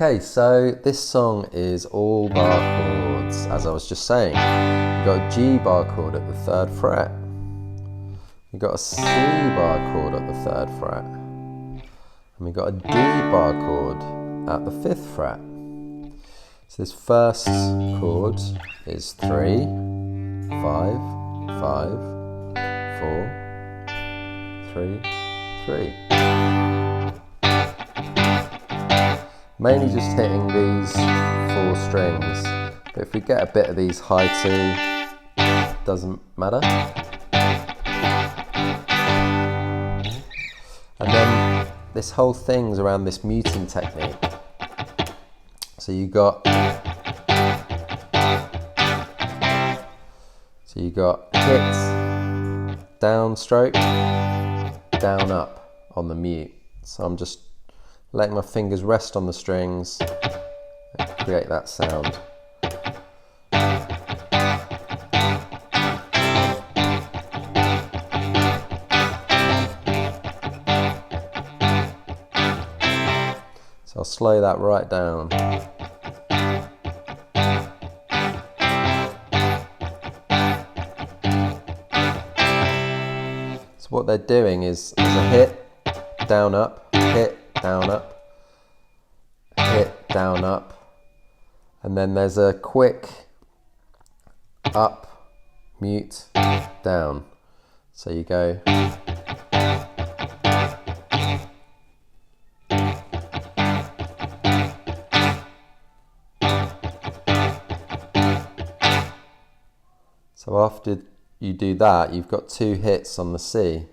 Okay, so this song is all bar chords, as I was just saying. We've got a G bar chord at the 3rd fret. We've got a C bar chord at the 3rd fret. And we've got a D bar chord at the 5th fret. So this first chord is 3, 5, 5, 4, 3, 3. Mainly just hitting these 4 strings, but if we get a bit of these high 2, doesn't matter. And then this whole thing's around this muting technique. So you got hit, downstroke, down up on the mute. So I'm just letting my fingers rest on the strings and create that sound. So I'll slow that right down. So what they're doing is a hit, down up, hit, down up, hit, down up, and then there's a quick up, mute, down. So you go. So after you do that, you've got 2 hits on the C.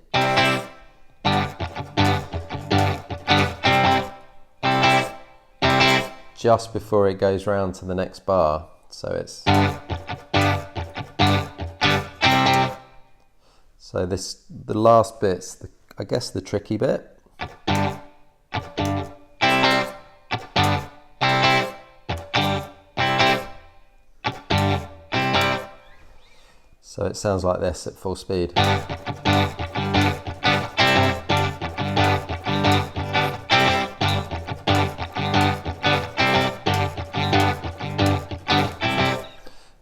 Just before it goes round to the next bar. So it's the last bit's I guess the tricky bit. So it sounds like this at full speed.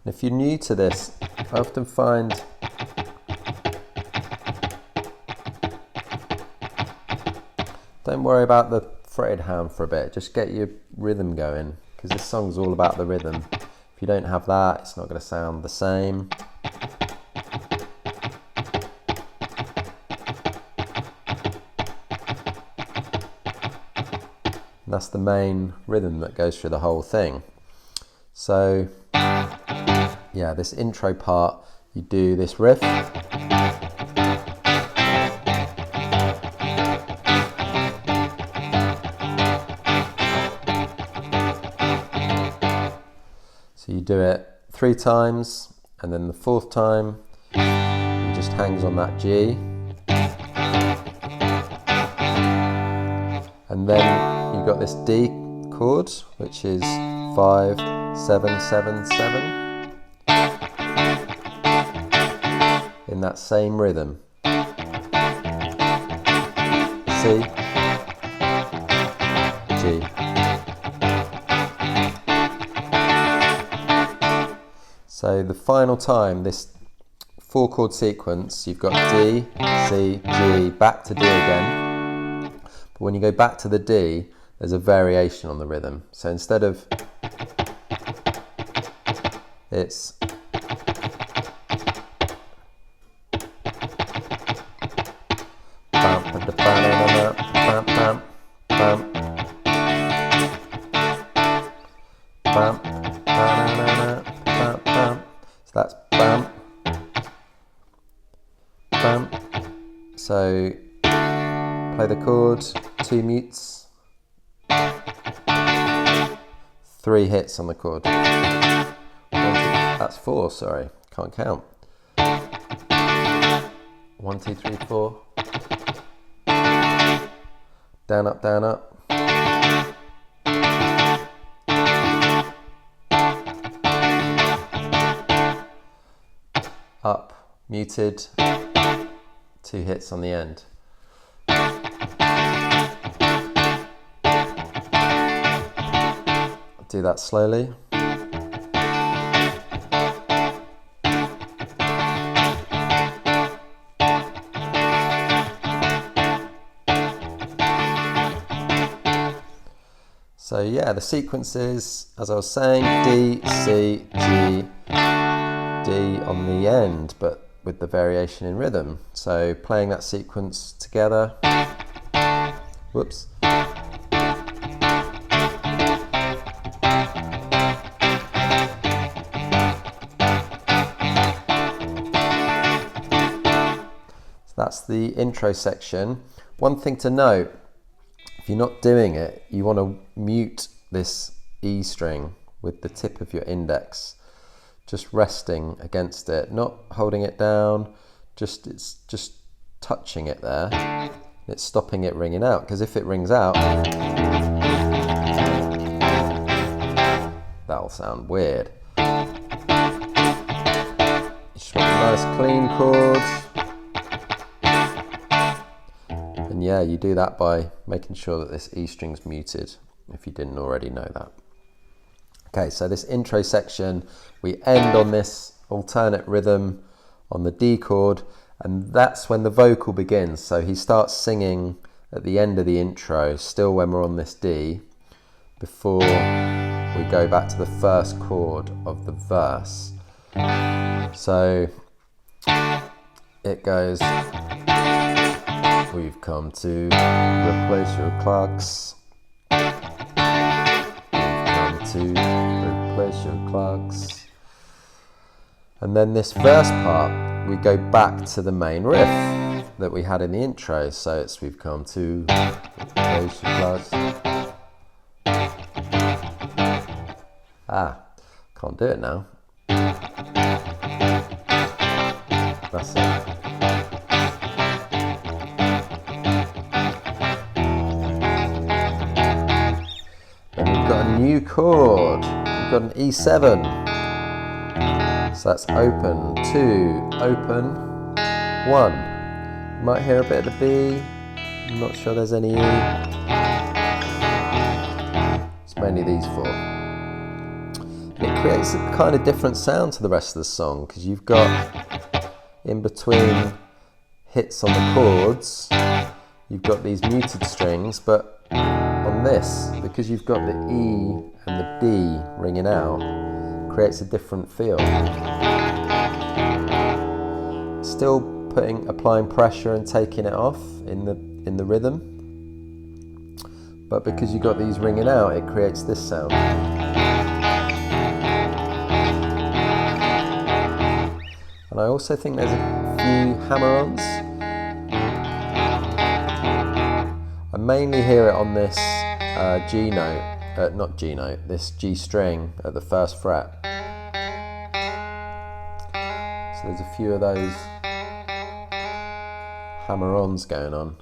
If you're new to this, I often find don't worry about the fretted hand for a bit, just get your rhythm going, because this song's all about the rhythm. If you don't have that, it's not going to sound the same. And that's the main rhythm that goes through the whole thing. So yeah, this intro part, you do this riff. So you do it 3 times, and then the 4th time, it just hangs on that G. And then you've got this D chord, which is 5, 7, 7, 7. In that same rhythm. C, G. So the final time, this 4 chord sequence, you've got D, C, G, back to D again. But when you go back to the D, there's a variation on the rhythm. So instead of, it's so that's bam, bam. So play the chord, 2 mutes, 3 hits on the chord. That's 4, sorry, can't count. 1, 2, 3, 4. Down, up, down, up. Up, muted, 2 hits on the end. do that slowly. So yeah, the sequence is, as I was saying, D, C, G, D on the end, but with the variation in rhythm. So playing that sequence together. Whoops. So that's the intro section. One thing to note, if you're not doing it, you want to mute this E string with the tip of your index, just resting against it, not holding it down, it's just touching it there. It's stopping it ringing out, because if it rings out, that'll sound weird. You just want a nice clean chord. And yeah, you do that by making sure that this E string's muted, if you didn't already know that. Okay, so this intro section, we end on this alternate rhythm on the D chord, and that's when the vocal begins. So he starts singing at the end of the intro, still when we're on this D, before we go back to the first chord of the verse. So it goes, we've come to replace your clocks. We've come to replace your clocks. And then this verse part, we go back to the main riff that we had in the intro. So it's, we've come to replace your clocks. Ah, can't do it now. That's it. Then we've got a new chord. We've got an E7. So that's open, 2, open, 1. You might hear a bit of the B. I'm not sure there's any E. It's mainly these 4. And it creates a kind of different sound to the rest of the song, because you've got, in between hits on the chords, you've got these muted strings, but on this, because you've got the E and the D ringing out, creates a different feel. Still applying pressure and taking it off in the rhythm, but because you've got these ringing out, it creates this sound. And I also think there's a few hammer-ons. I mainly hear it on this G note, not G note, this G string at the 1st fret. So there's a few of those hammer-ons going on.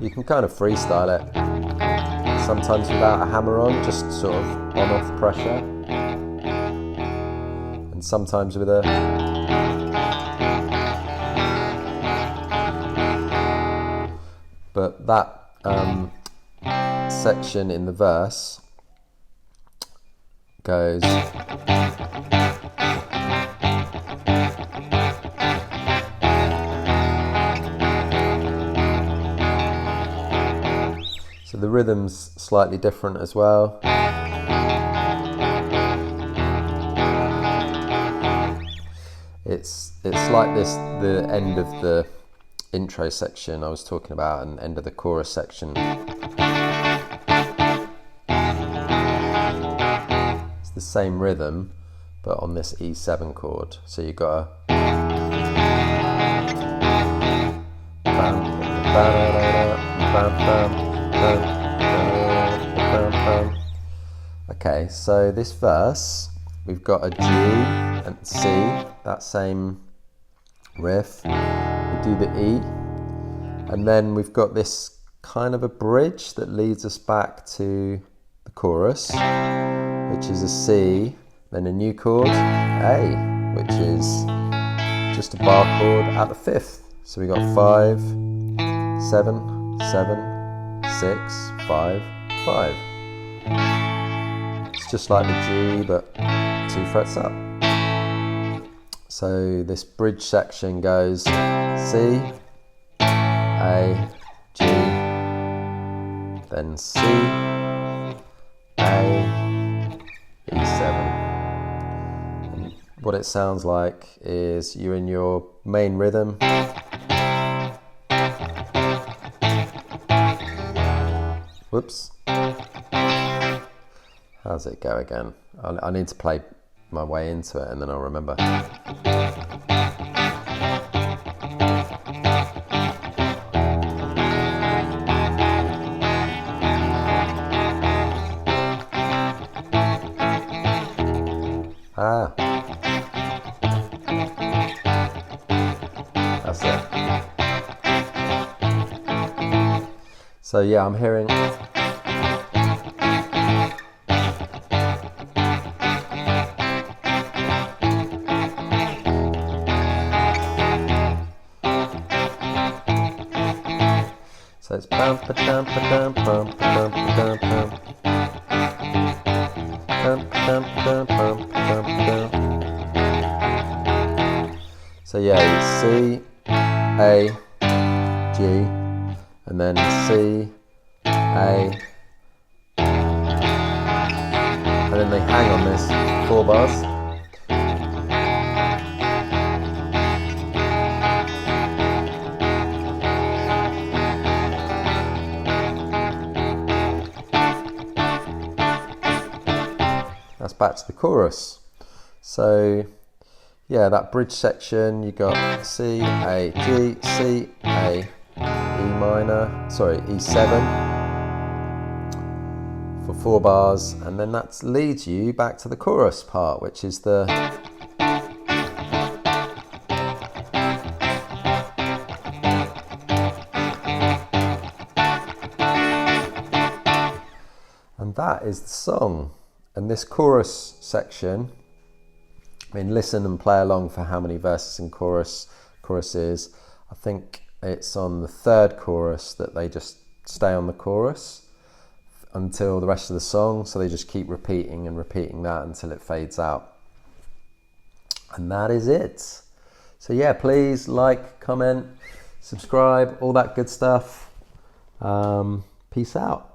You can kind of freestyle it, sometimes without a hammer-on, just sort of on-off pressure, and sometimes with a but that section in the verse goes so the rhythm's slightly different as well. It's like this, the end of the intro section I was talking about, and end of the chorus section. It's the same rhythm, but on this E7 chord. So you've got okay, so this verse, we've got a G and C, that same riff. We do the E, and then we've got this kind of a bridge that leads us back to the chorus, which is a C, then a new chord, A, which is just a bar chord at the 5th. So we got 5, 7, 7, 6, 5, 5. It's just like the G, but 2 frets up. So this bridge section goes C, A, G, then C, A, E7. And what it sounds like is you're in your main rhythm. Whoops. How's it go again? I need to play my way into it and then I'll remember. That's it. So yeah, I'm hearing. So it's bum ba dum ba dum bum ba dum ba dum bum. Bum ba dum ba dum bum ba dum ba dum. So yeah, it's C, A, G, and then C, A, and then they hang on this 4 bars. That's back to the chorus. So yeah, that bridge section, you got C, A, G, C, A, E7 for 4 bars, and then that leads you back to the chorus part, which is the and that is the song. And this chorus section, I mean, listen and play along for how many verses and chorus is. I think it's on the 3rd chorus that they just stay on the chorus until the rest of the song. So they just keep repeating and repeating that until it fades out. And that is it. So yeah, please like, comment, subscribe, all that good stuff. Peace out.